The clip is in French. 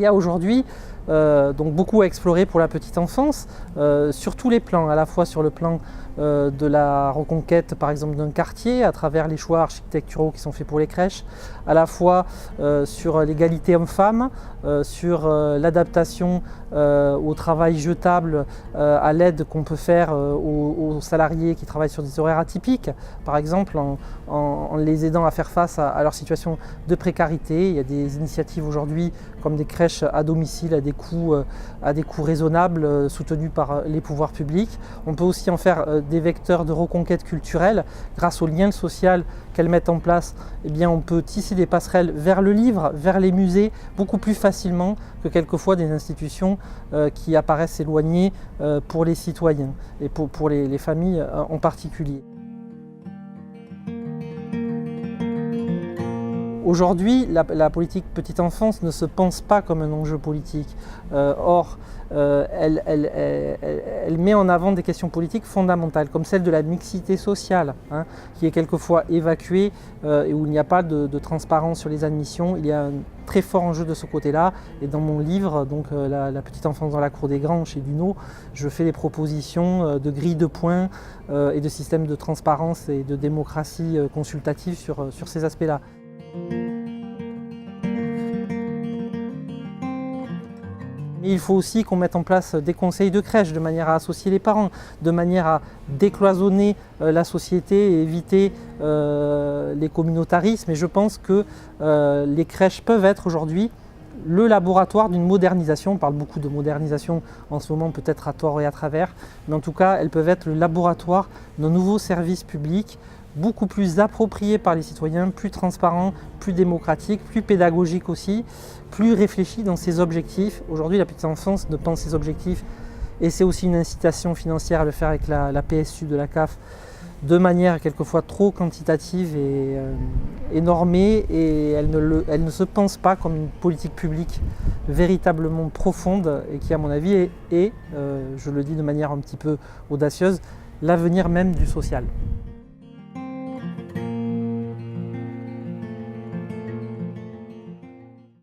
Il y a aujourd'hui donc beaucoup à explorer pour la petite enfance, sur tous les plans, à la fois sur le plan de la reconquête par exemple d'un quartier à travers les choix architecturaux qui sont faits pour les crèches, à la fois sur l'égalité homme-femme, sur l'adaptation au travail jetable, à l'aide qu'on peut faire aux salariés qui travaillent sur des horaires atypiques, par exemple en les aidant à faire face à leur situation de précarité. Il y a des initiatives aujourd'hui comme des crèches à domicile à des coûts raisonnables soutenus par les pouvoirs publics. On peut aussi en faire des vecteurs de reconquête culturelle grâce au lien social qu'elles mettent en place. Eh bien, on peut tisser des passerelles vers le livre, vers les musées, beaucoup plus facilement que quelquefois des institutions qui apparaissent éloignées pour les citoyens et pour les familles en particulier. Aujourd'hui, la politique petite enfance ne se pense pas comme un enjeu politique. Or, elle met en avant des questions politiques fondamentales, comme celle de la mixité sociale, qui est quelquefois évacuée et où il n'y a pas de transparence sur les admissions. Il y a un très fort enjeu de ce côté-là. Et dans mon livre, donc, la petite enfance dans la cour des grands, chez Duno, je fais des propositions de grilles de points et de systèmes de transparence et de démocratie consultative sur ces aspects-là. Il faut aussi qu'on mette en place des conseils de crèche de manière à associer les parents, de manière à décloisonner la société et éviter les communautarismes. Et je pense que les crèches peuvent être aujourd'hui le laboratoire d'une modernisation. On parle beaucoup de modernisation en ce moment, peut-être à tort et à travers, mais en tout cas, elles peuvent être le laboratoire d'un nouveau service public beaucoup plus approprié par les citoyens, plus transparent, plus démocratique, plus pédagogique aussi, plus réfléchi dans ses objectifs. Aujourd'hui, la petite enfance ne pense ses objectifs et c'est aussi une incitation financière à le faire avec la PSU de la CAF de manière quelquefois trop quantitative et normée, et elle ne se pense pas comme une politique publique véritablement profonde et qui, à mon avis, est, je le dis de manière un petit peu audacieuse, l'avenir même du social.